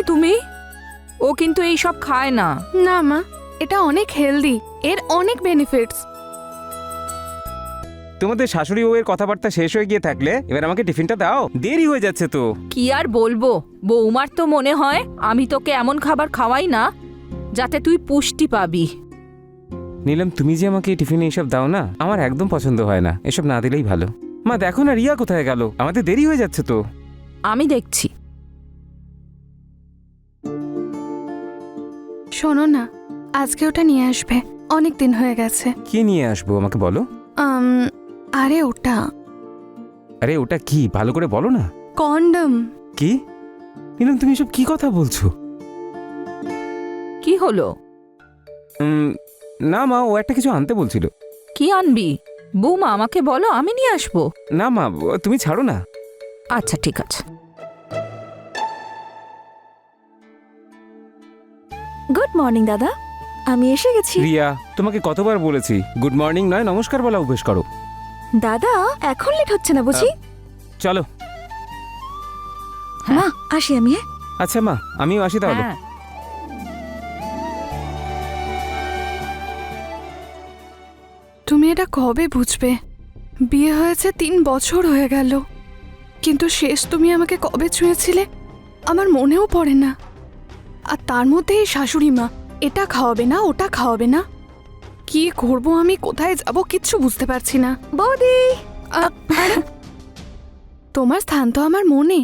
তুমি? ও কিন্তু এই সব খায় না। না মা, এটা অনেক হেলদি, এর অনেক বেনিফিটস। তোমাদের শাশুড়ি বউয়ের কথাবার্তা শেষ হয়ে গিয়ে থাকলে এবার আমাকে টিফিনটা দাও, দেরি হয়ে যাচ্ছে তো। কি আর বলবো, বৌমার তো মনে হয় আমি তোকে এমন খাবার খাওয়াই না যাতে তুই পুষ্টি পাবি। নীলম, তুমি যে আমাকে এই টিফিনে এসব দাও না, আমার একদম পছন্দ হয় না, এসব না দিলেই ভালো। মা দেখো না, রিয়া কোথায় গেল? আমাদের দেরি হয়ে যাচ্ছে তো। আমি দেখছি। শোনো না, আজকে ওটা নিয়ে আসবে, অনেক দিন হয়ে গেছে। কি নিয়ে আসবো আমাকে বলো। আরে ওটা আরে ওটা কি, ভালো করে বলো না। কন্ডম। কি নীলম, তুমি এসব কি কথা বলছো? কি হলো? না মা, ও একটা কিছু আনতে বলছিল। কি আনবি? বৌমা আমাকে বলো, আমি নিয়ে আসবো। না মা, তুমি ছাড়ো না। আচ্ছা ঠিক আছে। গুড মর্নিং দাদা, আমি এসে গেছি। রিয়া, তোমাকে কতবার বলেছি গুড মর্নিং নয় নমস্কার বলা অভ্যেস করো। দাদা এখন লেট হচ্ছে না বুঝি? চলো। মা আসি আমি। আচ্ছা মা, আমিও আসি তাহলে। হ্যাঁ। তুমি এটা কবে বুঝবে? বিয়ে হয়েছে 3 বছর হয়ে গেল, কিন্তু শেষ তুমি আমাকে কবে ছুঁয়েছিলে আমার মনেও পড়ে না। আর তার মধ্যে এই শাশুড়ি মা এটা খাওয়াবে না, ওটা খাওয়াবে না। কি করব আমি, কোথায় যাব কিচ্ছু বুঝতে পারছি না। বৌদি, আরে, তোমার স্থান তো আমার মনে।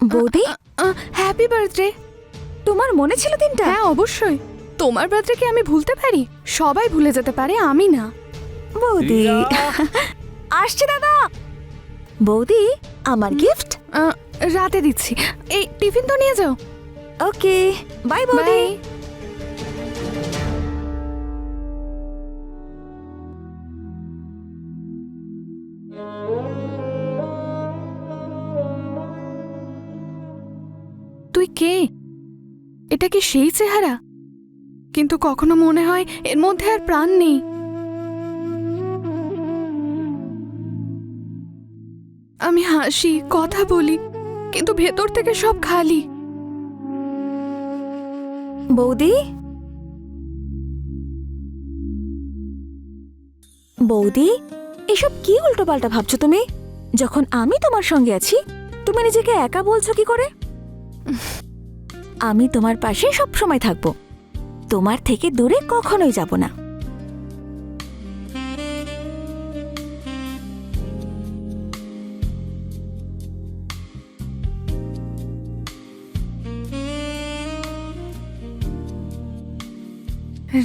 বৌদি হ্যাপি বার্থডে। তোমার মনে ছিল দিনটা? হ্যাঁ অবশ্যই, তোমার বার্থডে কি আমি ভুলতে পারি? সবাই ভুলে যেতে পারে, আমি না। বৌদি আসছে দাদা। বৌদি আমার গিফট। রাতে দিচ্ছি, এই টিফিন তো নিয়ে যাও। ওকে বাই বৌদি। বাই। তুই কে? এটা কি সেই চেহারা? কিন্তু কখনো মনে হয় এর মধ্যে আর প্রাণ নেই। আমি হাসি, কথা বলি, কিন্তু ভেতর থেকে সব খালি। বৌদি, বৌদি এসব কি উল্টোপাল্টা ভাবছো তুমি? যখন আমি তোমার সঙ্গে আছি তুমি নিজেকে একা বলছো কি করে? আমি তোমার পাশে সব সময় থাকবো, তোমার থেকে দূরে কখনোই যাব না।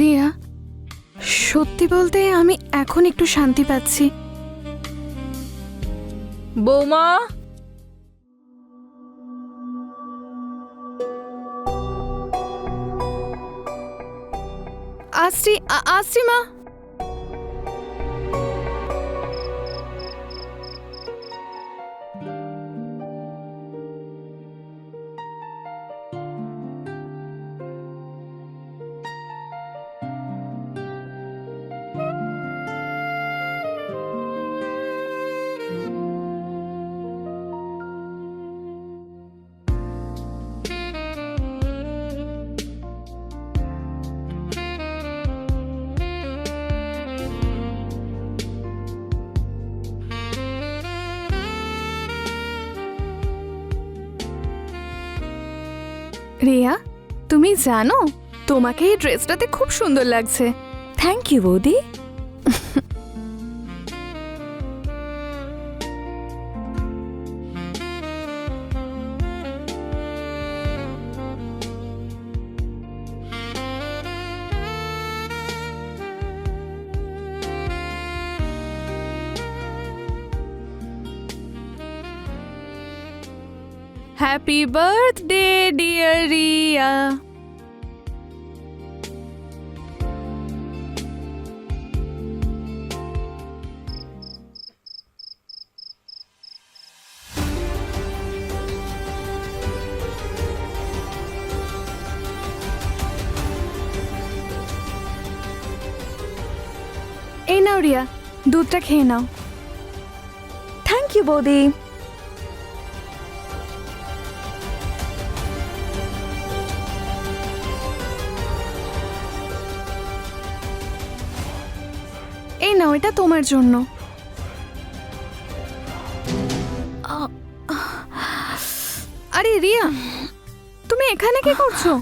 রিয়া, সত্যি বলতে আমি এখন একটু শান্তি পাচ্ছি। বৌমা, আসছি আসছি মা। রিয়া, তুমি জানো তোমাকে এই ড্রেসটাতে খুব সুন্দর লাগছে। থ্যাংক ইউ বৌদি। Happy birthday dear Riya. Riya, দুধটা খেয়ে নাও। থ্যাংক ইউ বৌদি। এই নাও, এটা তোমার জন্য। আরে রিয়া, তুমি এখানে কি করছো?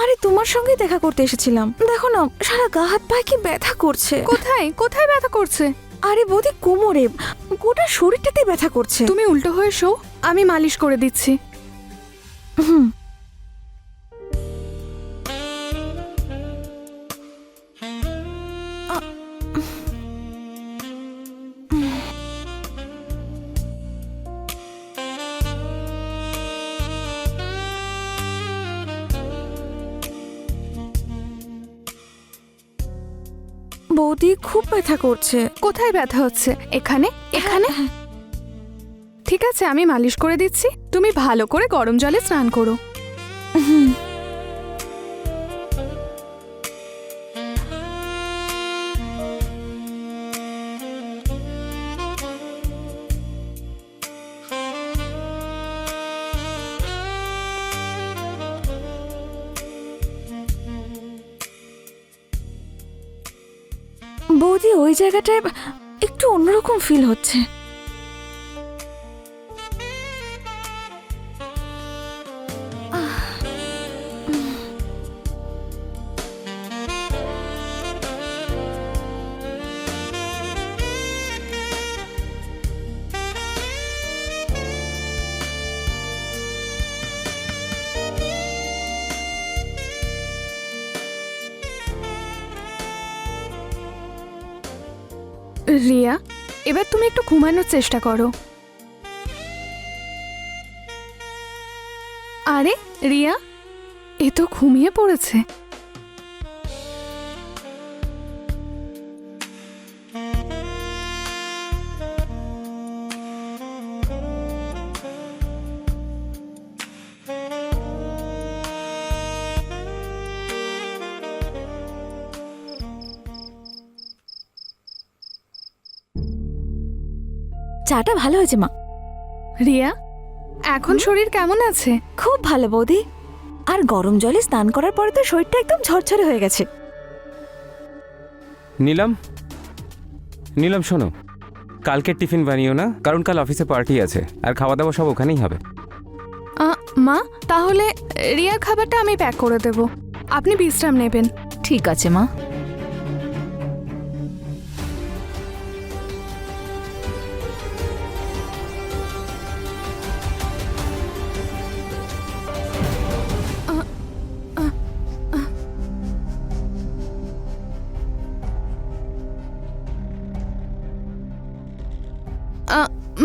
আরে তোমার সঙ্গে দেখা করতে এসেছিলাম। দেখো না, সারা গা হাত পায়ে কি ব্যথা করছে। কোথায় কোথায় ব্যথা করছে? আরে বৌদি, কোমরে, গোটা শরীরটাতেই ব্যথা করছে। তুমি উল্টো হয়ে শো, আমি মালিশ করে দিচ্ছি। হুম। বৌদি, খুব ব্যথা করছে। কোথায় ব্যথা হচ্ছে? এখানে এখানে? ঠিক আছে, আমি মালিশ করে দিচ্ছি। তুমি ভালো করে গরম জলে স্নান করো। বৌদি, ওই জায়গাটায় একটু অন্যরকম ফিল হচ্ছে। রিয়া, এবার তুমি একটু ঘুমানোর চেষ্টা করো। আরে রিয়া, এ তো ঘুমিয়ে পড়েছে। চাটা ভালো হয়েছে মা। রিয়া, এখন শরীর কেমন আছে? খুব ভালো বৌদি। আর গরম জলে স্নান করার পরে তো শরীরটা একদম ঝরঝরে হয়ে গেছে। নীলম, নীলম শোনো, কালকে টিফিন বানিও না, কারণ কাল অফিসে পার্টি আছে আর খাওয়া দাওয়া সব ওখানেই হবে। মা, তাহলে রিয়ার খাবারটা আমি প্যাক করে দেব, আপনি বিশ্রাম নেবেন। ঠিক আছে মা।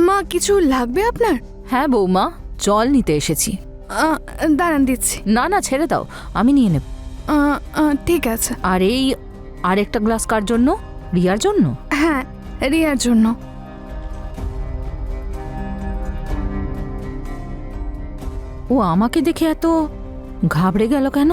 মা, কিছু লাগবে আপনার? হ্যাঁ বৌমা, জল নিতে এসেছি। দাঁড়ান দিচ্ছি। না না, ছেড়ে দাও, আমি নিয়ে নেব। ঠিক আছে। আর এই আরেকটা গ্লাস কার জন্য? রিয়ার জন্য? হ্যাঁ, রিয়ার জন্য। ও আমাকে দেখে এত ঘাবড়ে গেল কেন?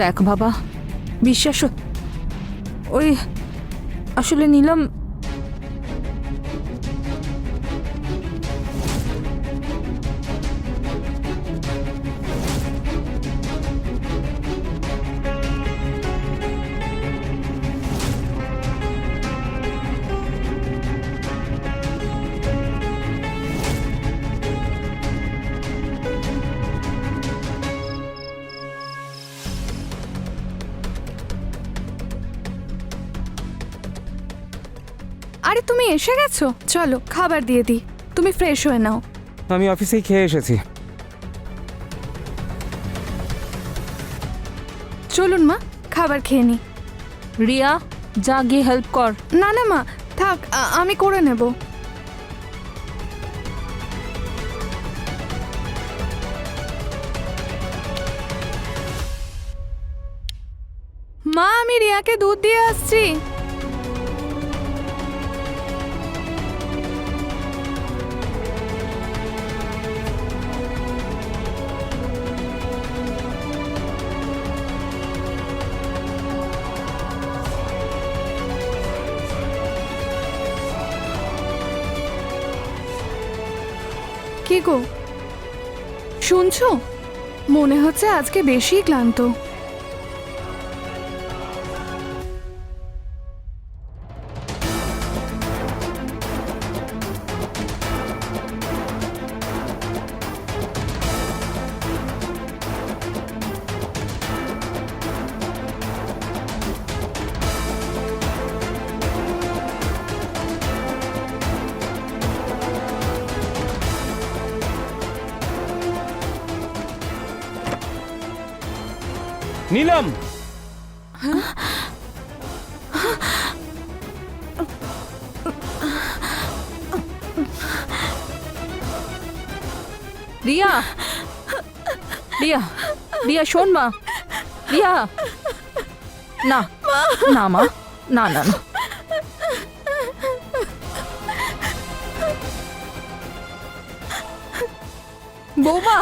দেখ বাবা, বিশ্বাস, ওই আসলে নীলম, আরে তুমি এসে গেছো, চলো খাবার দিয়ে দিই, তুমি ফ্রেশ হয়ে নাও। আমি অফিসেই খেয়ে এসেছি। চলুন মা, খাবার খেয়ে নি। রিয়া, যা গিয়ে হেল্প কর। না না মা, থাক, আমি করে নেব। মা, আমি রিয়াকে দুধ দিয়ে আসছি। কি গো, শুনছো? মনে হচ্ছে আজকে বেশি ক্লান্ত। নীলম, রিয়া, রিয়া, রিয়া শোন মা। রিয়া, না না মা, না না না। বৌমা,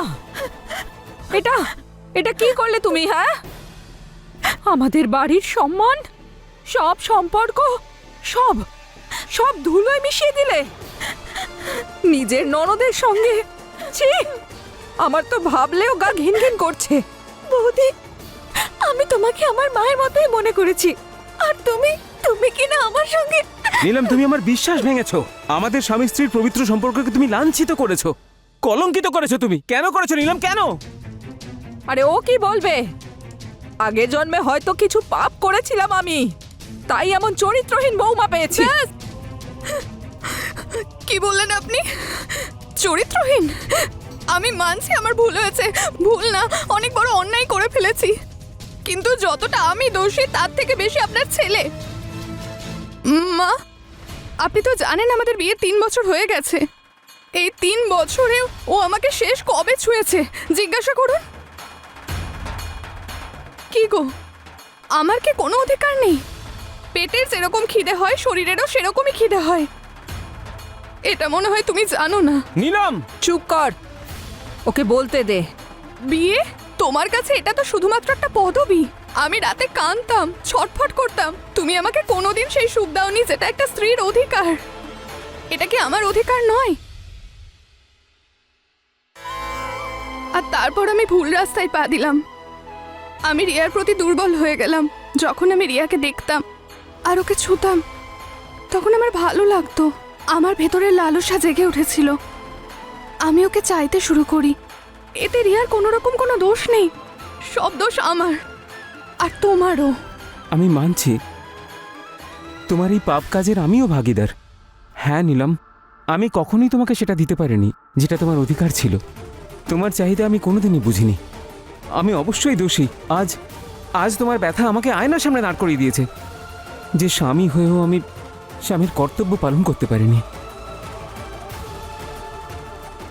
এটা এটা কি করলে তুমি? হ্যাঁ, আমাদের বাড়ির সম্মান, সব সম্পর্ক, সব সব ধুলোয় মিশিয়ে দিলে নিজের ননদের সঙ্গে। ছি, আমার তো ভাবলেও গা ঘিন ঘিন করছে। বৌদি, আমি তোমাকে আমার মায়ের মতোই মনে করেছি, আর তুমি তুমি কি না আমার সঙ্গে। নীলম, তুমি আমার বিশ্বাস ভেঙেছো। আমাদের স্বামী স্ত্রীর পবিত্র সম্পর্ককে তুমি লাঞ্ছিত করেছো, কলঙ্কিত করেছো। তুমি কেন করেছো নীলম, কেন? আরে ও কি বলবে? আগের জন্মে হয়তো কিছু পাপ করেছিলাম আমি, তাই এমন চরিত্রহীন বৌমা পেয়েছি। কি বললেন আপনি? চরিত্রহীন? আমি মানছি আমার ভুল হয়েছে, ভুল না, অনেক বড় অন্যায় করে ফেলেছি, কিন্তু যতটা আমি দোষী তার থেকে বেশি আপনার ছেলে। মা, আপনি তো জানেন আমাদের বিয়ে 3 বছর হয়ে গেছে। এই 3 বছরেও ও আমাকে শেষ কবে ছুঁয়েছে জিজ্ঞাসা করুন। কি গো, আমার কি কোনো অধিকার নেই? পেটের যেরকম খিদে হয় শরীরেরও সেরকমই খিদে হয়, এটা মনে হয় তুমি জানো না। নীলম, চুপ কর, ওকে বলতে দে। বিয়ে তোমার কাছে এটা তো শুধুমাত্র একটা পদবি। আমি রাতে কাঁদতাম, ছটফট করতাম, তুমি আমাকে কোনোদিন সেই সুখ দাওনি যেটা একটা স্ত্রীর অধিকার। এটা কি আমার অধিকার নয়? আর তারপর আমি ভুল রাস্তায় পা দিলাম। আমি রিয়ার প্রতি দুর্বল হয়ে গেলাম। যখন আমি রিয়াকে দেখতাম আর ওকে ছুতাম, তখন আমার ভালো লাগতো, আমার ভেতরের লালসা জেগে উঠেছিল। আমি ওকে চাইতে শুরু করি। এতে রিয়ার কোনো রকম কোনো দোষ নেই, সব দোষ আমার আর তোমারও। আমি মানছি তোমার এই পাপ কাজের আমিও ভাগীদার। হ্যাঁ নীলম, আমি কখনোই তোমাকে সেটা দিতে পারিনি যেটা তোমার অধিকার ছিল। তোমার চাহিদা আমি কোনোদিনই বুঝিনি। আমি অবশ্যই দোষী। আজ আজ তোমার ব্যথা আমাকে আয়নার সামনে দাঁড় করিয়ে দিয়েছে যে স্বামী হয়েও আমি স্বামীর কর্তব্য পালন করতে পারিনি।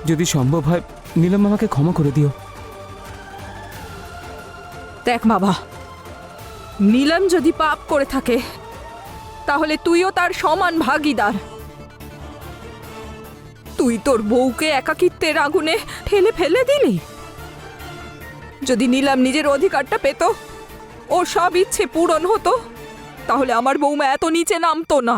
যদি সম্ভব হয় নীলম, আমাকে ক্ষমা করে দিও। দেখ বাবা, নীলম যদি পাপ করে থাকে তাহলে তুইও তার সমান ভাগীদার। তুই তোর বউকে একাকিত্বের আগুনে ঠেলে ফেলে দিলি। যদি নীলম নিজের অধিকারটা পেত, ওর সব ইচ্ছে পূরণ হতো, তাহলে আমার বৌমা এত নিচে নামতো না।